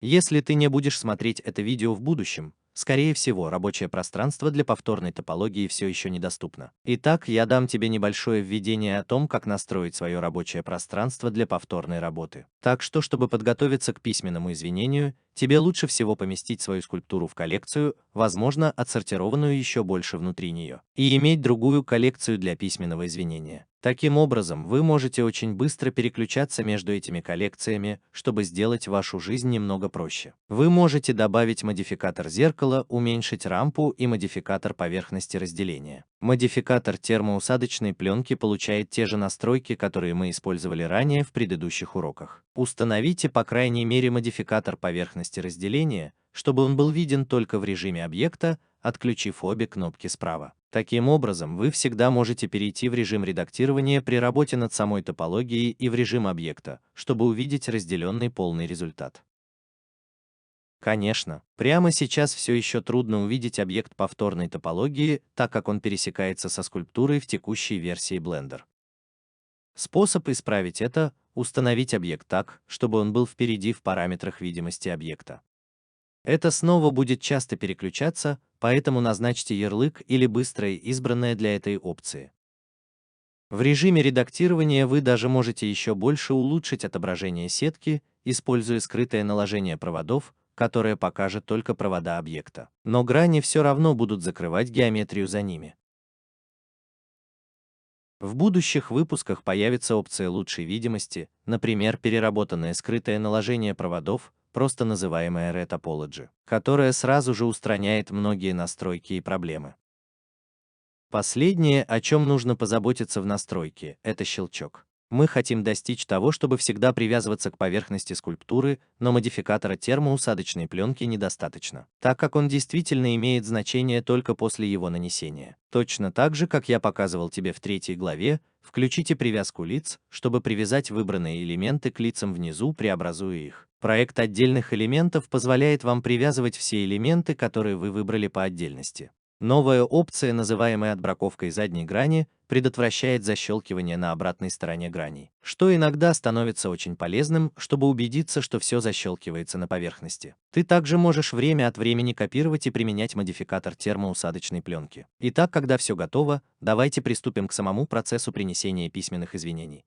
Если ты не будешь смотреть это видео в будущем, скорее всего, рабочее пространство для повторной топологии все еще недоступно. Итак, я дам тебе небольшое введение о том, как настроить свое рабочее пространство для повторной работы. Так что, чтобы подготовиться к письменному извинению, тебе лучше всего поместить свою скульптуру в коллекцию, возможно, отсортированную еще больше внутри нее, и иметь другую коллекцию для письменного извинения. Таким образом, вы можете очень быстро переключаться между этими коллекциями, чтобы сделать вашу жизнь немного проще. Вы можете добавить модификатор зеркала, уменьшить рампу и модификатор поверхности разделения. Модификатор термоусадочной пленки получает те же настройки, которые мы использовали ранее в предыдущих уроках. Установите по крайней мере модификатор поверхности разделения, чтобы он был виден только в режиме объекта, отключив обе кнопки справа. Таким образом, вы всегда можете перейти в режим редактирования при работе над самой топологией и в режим объекта, чтобы увидеть разделенный полный результат. Конечно, прямо сейчас все еще трудно увидеть объект повторной топологии, так как он пересекается со скульптурой в текущей версии Blender. Способ исправить это — установить объект так, чтобы он был впереди в параметрах видимости объекта. Это снова будет часто переключаться, поэтому назначьте ярлык или быстрое избранное для этой опции. В режиме редактирования вы даже можете еще больше улучшить отображение сетки, используя скрытое наложение проводов, которое покажет только провода объекта. Но грани все равно будут закрывать геометрию за ними. В будущих выпусках появится опция лучшей видимости, например, переработанное скрытое наложение проводов, просто называемое Retopology, которое сразу же устраняет многие настройки и проблемы. Последнее, о чем нужно позаботиться в настройке, это щелчок. Мы хотим достичь того, чтобы всегда привязываться к поверхности скульптуры, но модификатора термоусадочной пленки недостаточно, так как он действительно имеет значение только после его нанесения. Точно так же, как я показывал тебе в 3 главе, включите привязку лиц, чтобы привязать выбранные элементы к лицам внизу, преобразуя их. Проект отдельных элементов позволяет вам привязывать все элементы, которые вы выбрали по отдельности. Новая опция, называемая отбраковкой задней грани, предотвращает защелкивание на обратной стороне граней, что иногда становится очень полезным, чтобы убедиться, что все защелкивается на поверхности. Ты также можешь время от времени копировать и применять модификатор термоусадочной пленки. Итак, когда все готово, давайте приступим к самому процессу принесения письменных извинений.